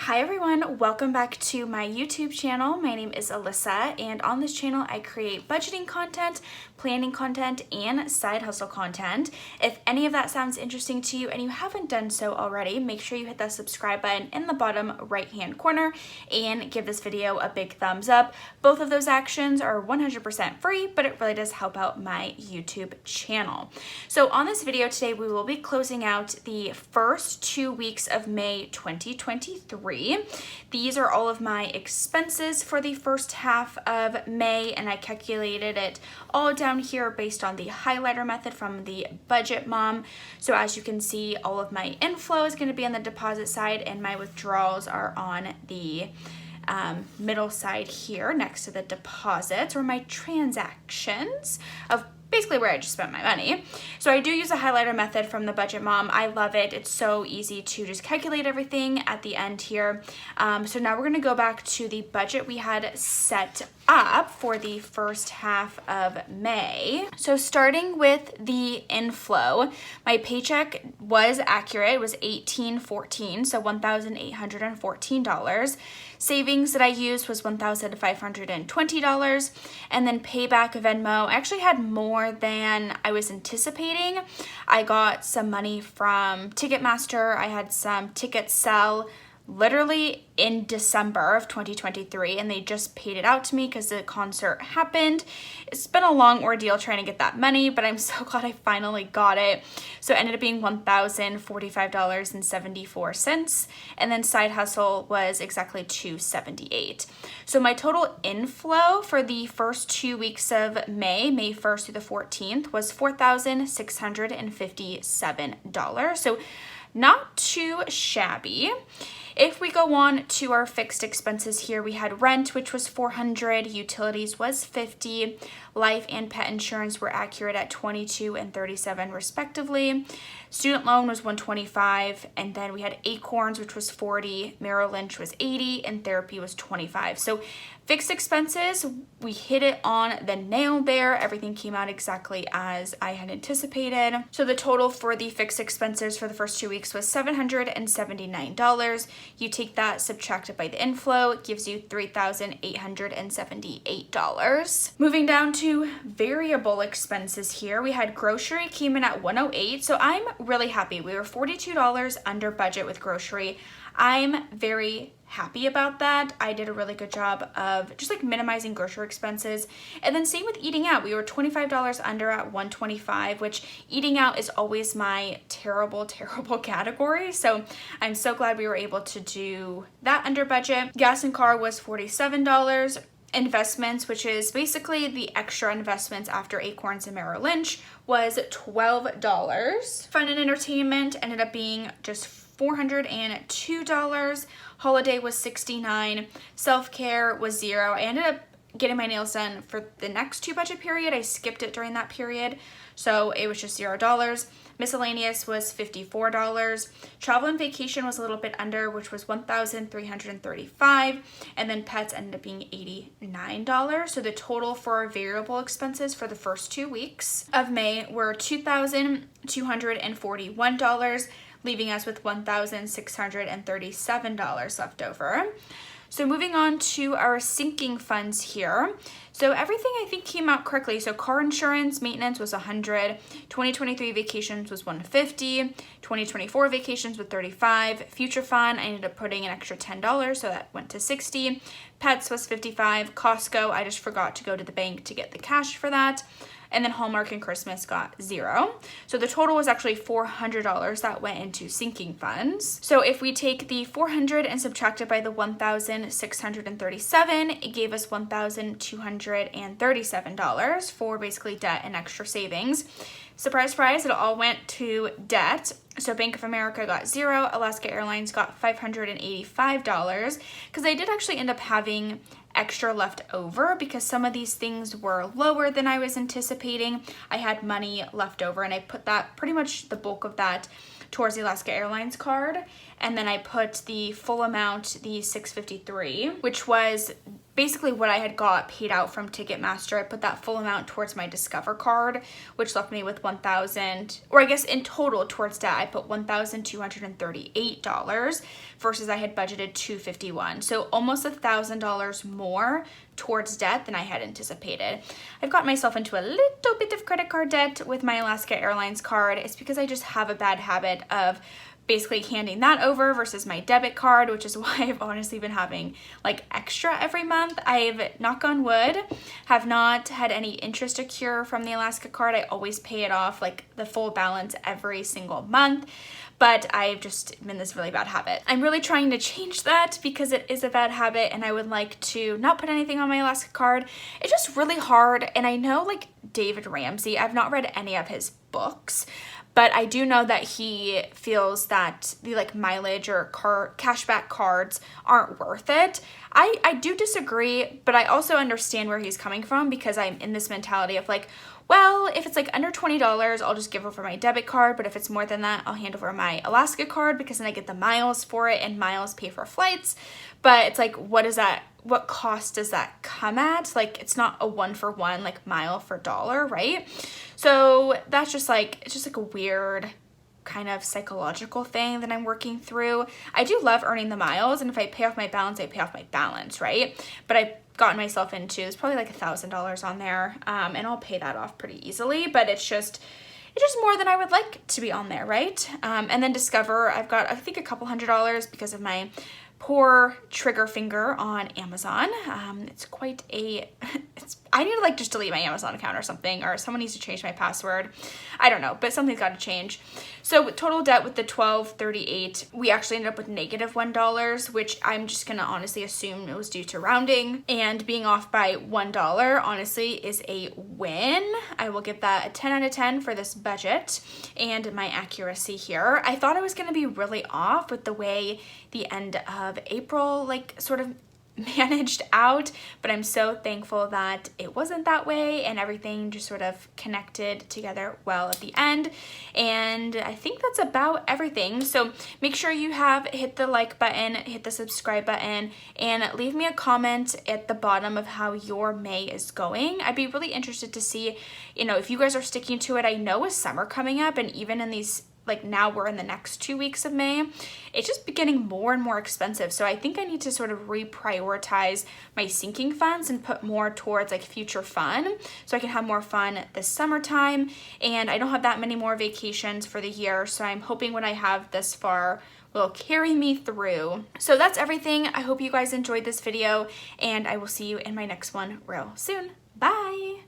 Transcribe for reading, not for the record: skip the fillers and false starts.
Hi everyone, welcome back to my YouTube channel. My name is Alyssa, and on this channel I create budgeting content, planning content, and side hustle content. If any of that sounds interesting to you and you haven't done so already, make sure you hit that subscribe button in the bottom right hand corner and give this video a big thumbs up. Both of those actions are 100% free, but it really does help out my YouTube channel. So on this video today, we will be closing out the first 2 weeks of May 2023. These are all of my expenses for the first half of May, and I calculated it all down here based on the highlighter method from the Budget Mom. So as you can see, all of my inflow is going to be on the deposit side and my withdrawals are on the middle side here next to the deposits, or my transactions of basically where I just spent my money. So I do use a highlighter method from the Budget Mom. I love it. It's so easy to just calculate everything at the end here. So now we're going to go back to the budget we had set up for the first half of May. So starting with the inflow, my paycheck was accurate. It was $1,814, so $1,814. Savings that I used was $1,520, and then payback Venmo. I actually had more than I was anticipating. I got some money from Ticketmaster. I had some tickets sell literally in December of 2023, and they just paid it out to me because the concert happened. It's been a long ordeal trying to get that money, but I'm so glad I finally got it. So it ended up being $1,045.74, and then side hustle was exactly $278. So my total inflow for the first 2 weeks of May, May 1st through the 14th, was $4,657. So not too shabby. If we go on to our fixed expenses here, we had rent, which was $400, utilities was $50, life and pet insurance were accurate at $22 and $37 respectively. Student loan was $125, and then we had Acorns, which was $40, Merrill Lynch was $80, and therapy was $25. So fixed expenses, we hit it on the nail there. Everything came out exactly as I had anticipated. So the total for the fixed expenses for the first 2 weeks was $779. You take that, subtract it by the inflow, it gives you $3,878. Moving down to variable expenses here, we had grocery came in at $108. So I'm really happy. We were $42 under budget with grocery. I'm very happy about that. I did a really good job of just like minimizing grocery expenses. And then same with eating out. We were $25 under at $125, which eating out is always my terrible category. So I'm so glad we were able to do that under budget. Gas and car was $47. Investments, which is basically the extra investments after Acorns and Merrill Lynch, was $12. Fun and entertainment ended up being just $402. Holiday was $69. Self-care was $0. I ended up getting my nails done for the next 2 budget period. I skipped it during that period, so it was just $0. Miscellaneous was $54. Travel and vacation was a little bit under, which was $1,335, and then pets ended up being $89. So the total for variable expenses for the first 2 weeks of May were $2,241, leaving us with $1,637 left over. So moving on to our sinking funds here. So everything I think came out correctly. So car insurance, maintenance was $100. 2023 vacations was $150. 2024 vacations was $35. Future fund, I ended up putting an extra $10, so that went to $60. Pets was $55. Costco, I just forgot to go to the bank to get the cash for that. And then Hallmark and Christmas got $0. So the total was actually $400 that went into sinking funds. So if we take the $400 and subtract it by the $1,637, it gave us $1,237 for basically debt and extra savings. Surprise, surprise, it all went to debt. So Bank of America got $0, Alaska Airlines got $585, because I did actually end up having extra left over because some of these things were lower than I was anticipating. I had money left over, and I put that, pretty much the bulk of that, towards the Alaska Airlines card. And then I put the full amount, the $653, which was basically what I had got paid out from Ticketmaster. I put that full amount towards my Discover card, which left me with $1,000, or I guess in total towards debt, I put $1,238 versus I had budgeted $251. So almost $1,000 more towards debt than I had anticipated. I've got myself into a little bit of credit card debt with my Alaska Airlines card. It's because I just have a bad habit of basically handing that over versus my debit card, which is why I've honestly been having like extra every month. I've, knock on wood, have not had any interest accrue from the Alaska card. I always pay it off, like the full balance every single month, but I've just been this really bad habit. I'm really trying to change that because it is a bad habit, and I would like to not put anything on my Alaska card. It's just really hard, and I know like David Ramsey, I've not read any of his books, but I do know that he feels that the like mileage or cashback cards aren't worth it. I do disagree, but I also understand where he's coming from because I'm in this mentality of like, well, if it's like under $20, I'll just give over my debit card, but if it's more than that, I'll hand over my Alaska card because then I get the miles for it, and miles pay for flights. But it's like, what cost does that come at? Like, it's not a 1-for-1, like mile for dollar, right? So that's just like, it's just like a weird kind of psychological thing that I'm working through. I do love earning the miles, and if I pay off my balance, I pay off my balance, right? But I've gotten myself into, it's probably like $1,000 on there, and I'll pay that off pretty easily, but it's just more than I would like to be on there, right? And then Discover, I've got, I think, a couple $100s because of my poor trigger finger on Amazon. It's quite a, I need to like just delete my Amazon account or something, or someone needs to change my password. I don't know, but something's got to change. So with total debt with the $1,238, we actually ended up with -$1, which I'm just gonna honestly assume it was due to rounding, and being off by $1 honestly is a win. I will give that a 10 out of 10 for this budget and my accuracy here. I thought I was gonna be really off with the way the end of April like sort of managed out, but I'm so thankful that it wasn't that way and everything just sort of connected together well at the end. And I think that's about everything. So make sure you have hit the like button, hit the subscribe button, and leave me a comment at the bottom of how your May is going. I'd be really interested to see, you know, if you guys are sticking to it. I know with summer coming up, and even in these, like now we're in the next 2 weeks of May, it's just getting more and more expensive. So I think I need to sort of reprioritize my sinking funds and put more towards like future fun so I can have more fun this summertime. And I don't have that many more vacations for the year. So I'm hoping what I have this far will carry me through. So that's everything. I hope you guys enjoyed this video, and I will see you in my next one real soon. Bye.